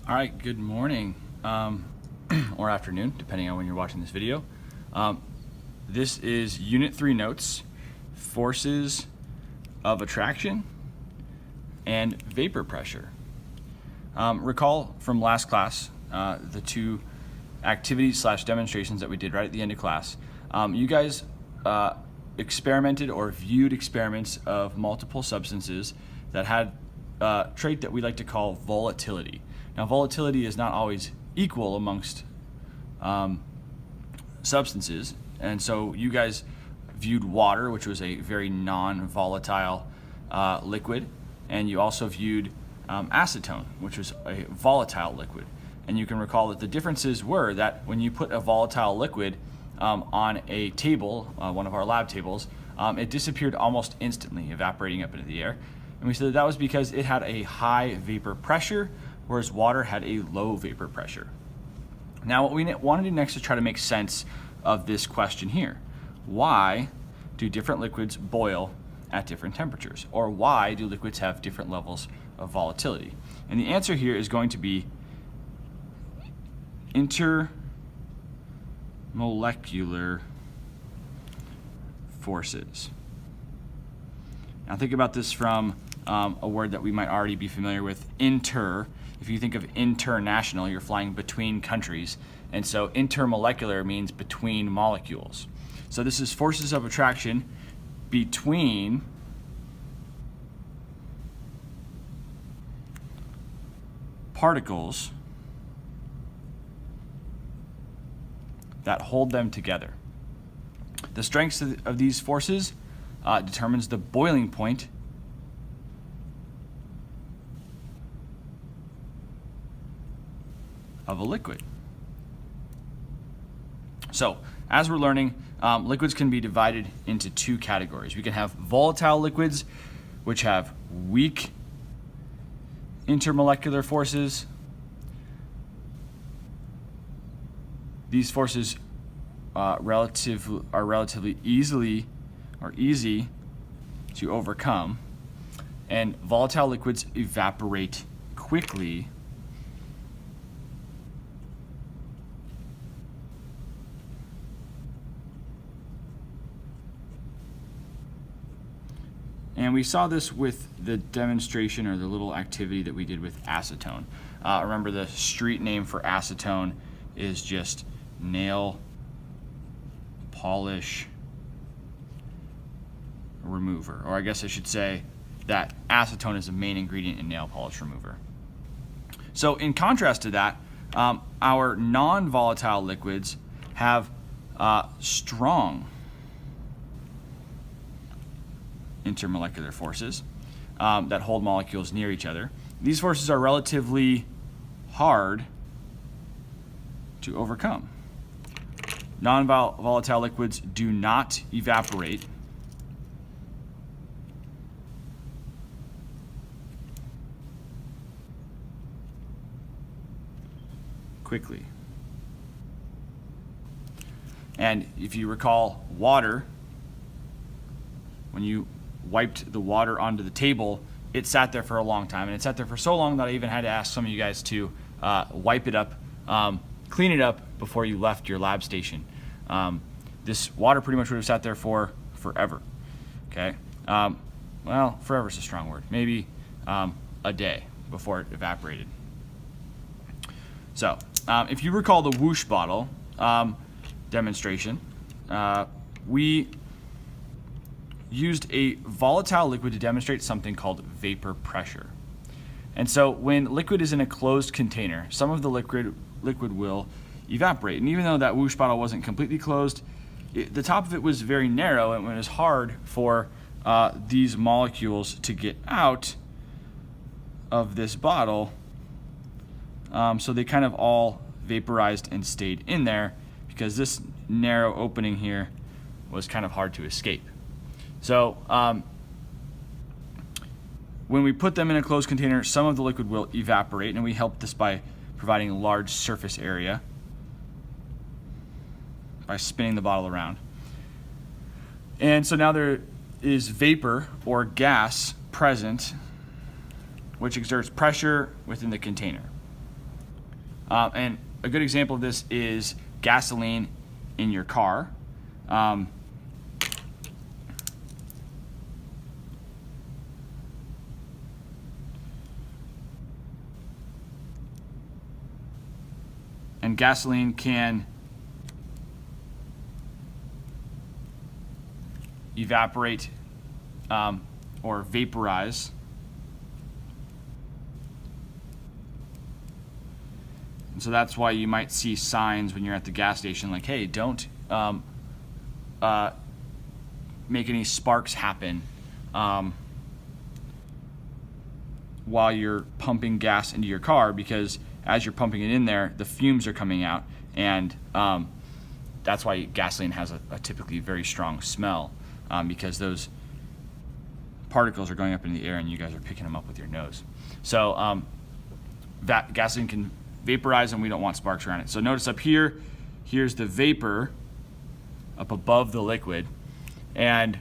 All right, good morning or afternoon, depending on when you're watching this video. This is Unit 3 notes, forces of attraction and vapor pressure. Recall from last class the two activities / demonstrations that we did right at the end of class. You guys experimented or viewed experiments of multiple substances that had a trait that we like to call volatility. Now, volatility is not always equal amongst substances, and so you guys viewed water, which was a very non-volatile liquid, and you also viewed acetone, which was a volatile liquid. And you can recall that the differences were that when you put a volatile liquid on a table, one of our lab tables, it disappeared almost instantly, evaporating up into the air. And we said that was because it had a high vapor pressure, whereas water had a low vapor pressure. Now, what we want to do next is try to make sense of this question here. Why do different liquids boil at different temperatures? Or why do liquids have different levels of volatility? And the answer here is going to be intermolecular forces. Now think about this from a word that we might already be familiar with, inter. If you think of international, you're flying between countries. And so intermolecular means between molecules. So this is forces of attraction between particles that hold them together. The strength of these forces determines the boiling point of a liquid. So, as we're learning, liquids can be divided into two categories. We can have volatile liquids, which have weak intermolecular forces. These forces are relatively easy to overcome, and volatile liquids evaporate quickly and we saw this with the demonstration or the little activity that we did with acetone. Remember, the street name for acetone is just nail polish remover, or I guess I should say that acetone is the main ingredient in nail polish remover. So in contrast to that, our non-volatile liquids have strong intermolecular forces that hold molecules near each other. These forces are relatively hard to overcome. Non-volatile liquids do not evaporate quickly. And if you recall water, when you wiped the water onto the table, it sat there for a long time, and it sat there for so long that I even had to ask some of you guys to wipe it up, clean it up before you left your lab station. This water pretty much would have sat there for forever. Okay, well, forever is a strong word. Maybe a day before it evaporated. So, if you recall the whoosh bottle demonstration, we used a volatile liquid to demonstrate something called vapor pressure. And so when liquid is in a closed container, some of the liquid will evaporate. And even though that whoosh bottle wasn't completely closed, the top of it was very narrow, and it was hard for these molecules to get out of this bottle. So they kind of all vaporized and stayed in there because this narrow opening here was kind of hard to escape. So when we put them in a closed container, some of the liquid will evaporate, and we help this by providing a large surface area by spinning the bottle around. And so now there is vapor or gas present, which exerts pressure within the container. And a good example of this is gasoline in your car. And gasoline can evaporate or vaporize. And so that's why you might see signs when you're at the gas station like, hey, don't make any sparks happen while you're pumping gas into your car, because as you're pumping it in there, the fumes are coming out, and that's why gasoline has a typically very strong smell, because those particles are going up in the air and you guys are picking them up with your nose. So that gasoline can vaporize, and we don't want sparks around it. So notice up here, here's the vapor up above the liquid, and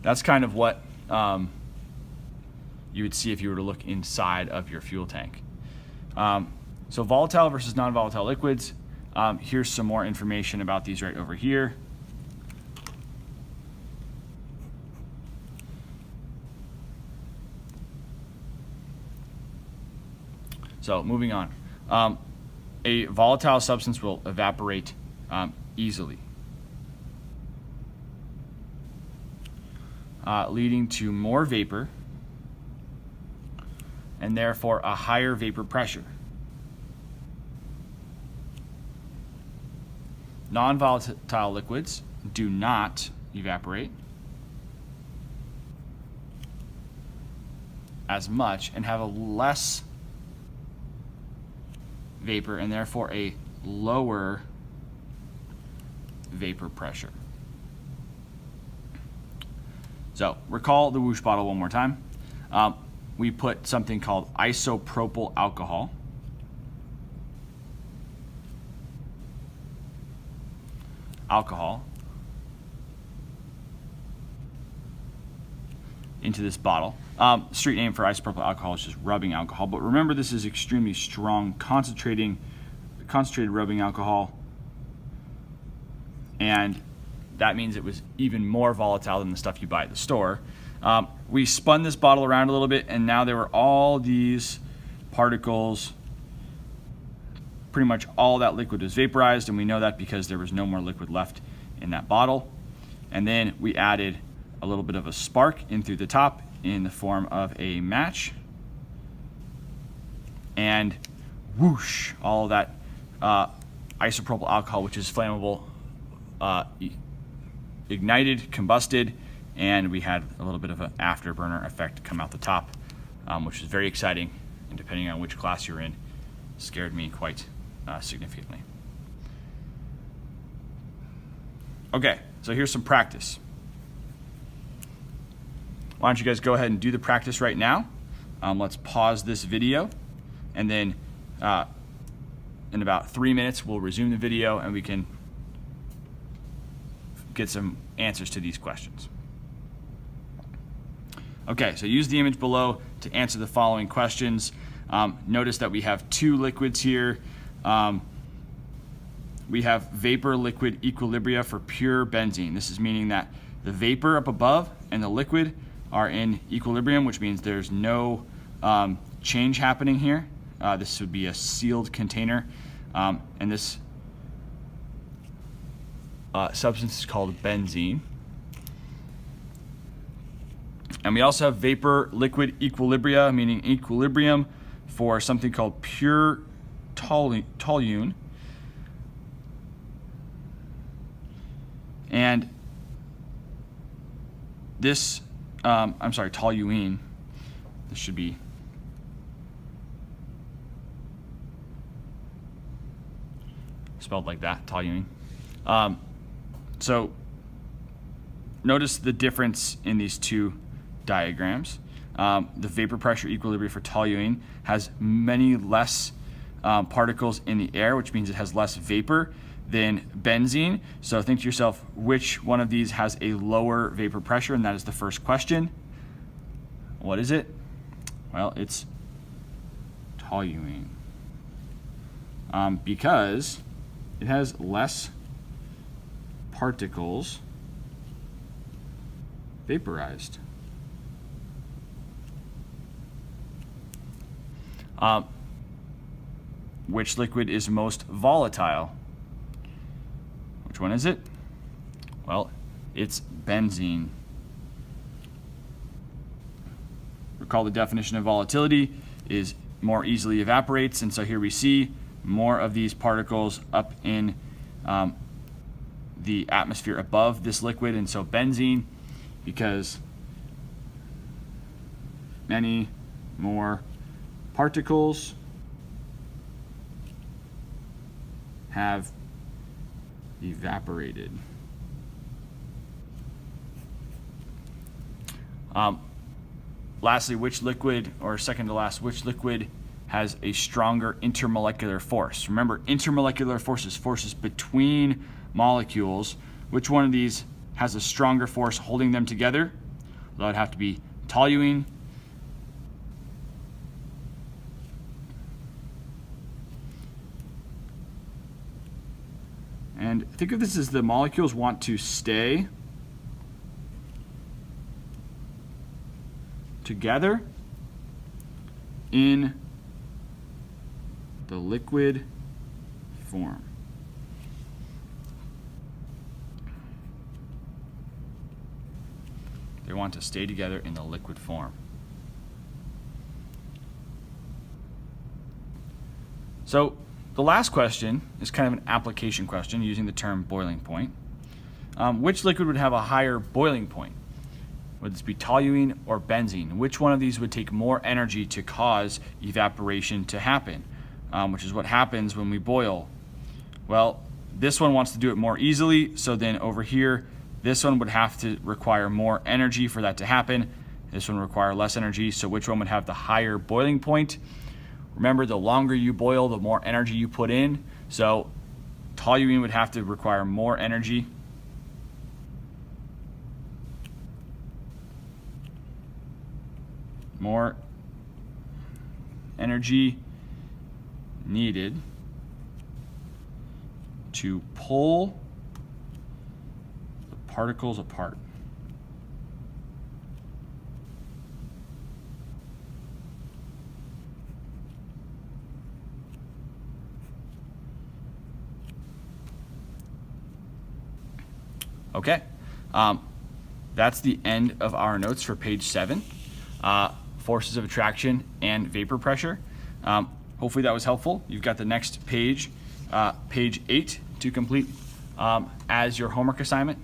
that's kind of what you would see if you were to look inside of your fuel tank. So volatile versus non-volatile liquids. Here's some more information about these right over here. So moving on. A volatile substance will evaporate easily, leading to more vapor and therefore a higher vapor pressure. Non-volatile liquids do not evaporate as much and have a less vapor and therefore a lower vapor pressure. So recall the whoosh bottle one more time. We put something called isopropyl alcohol into this bottle. Street name for isopropyl alcohol is just rubbing alcohol, but remember this is extremely strong, concentrated rubbing alcohol, and that means it was even more volatile than the stuff you buy at the store. We spun this bottle around a little bit, and now there were all these particles. Pretty much all that liquid was vaporized, and we know that because there was no more liquid left in that bottle. And then we added a little bit of a spark in through the top in the form of a match, and whoosh, all of that isopropyl alcohol, which is flammable, ignited, combusted, and we had a little bit of an afterburner effect come out the top, which is very exciting, and depending on which class you're in, scared me quite significantly. Okay, so here's some practice. Why don't you guys go ahead and do the practice right now? Let's pause this video, and then in about 3 minutes we'll resume the video and we can get some answers to these questions. Okay, so use the image below to answer the following questions. Notice that we have two liquids here. We have vapor-liquid equilibria for pure benzene. This is meaning that the vapor up above and the liquid are in equilibrium, which means there's no change happening here. This would be a sealed container, and this substance is called benzene. And we also have vapor-liquid equilibria, meaning equilibrium for something called pure toluene. And this, toluene, this should be spelled like that, toluene. So notice the difference in these two diagrams. The vapor pressure equilibrium for toluene has many less particles in the air, which means it has less vapor than benzene. So think to yourself, which one of these has a lower vapor pressure? And that is the first question. What is it? Well, it's toluene, because it has less particles vaporized. Which liquid is most volatile? Which one is it? Well, it's benzene. Recall the definition of volatility is more easily evaporates, and so here we see more of these particles up in the atmosphere above this liquid, and so benzene, because many more particles have evaporated. Lastly, which liquid, or second to last, which liquid has a stronger intermolecular force? Remember, intermolecular forces between molecules. Which one of these has a stronger force holding them together? That would have to be toluene. And think of this as the molecules want to stay together in the liquid form. They want to stay together in the liquid form. So the last question is kind of an application question using the term boiling point. Which liquid would have a higher boiling point? Would this be toluene or benzene? Which one of these would take more energy to cause evaporation to happen, which is what happens when we boil? Well, this one wants to do it more easily, so then over here, this one would have to require more energy for that to happen. This one would require less energy, so which one would have the higher boiling point? Remember, the longer you boil, the more energy you put in. So toluene would have to require more energy. More energy needed to pull the particles apart. Okay, that's the end of our notes for page 7, forces of attraction and vapor pressure. Hopefully that was helpful. You've got the next page, page 8, to complete as your homework assignment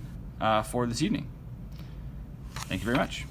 for this evening. Thank you very much.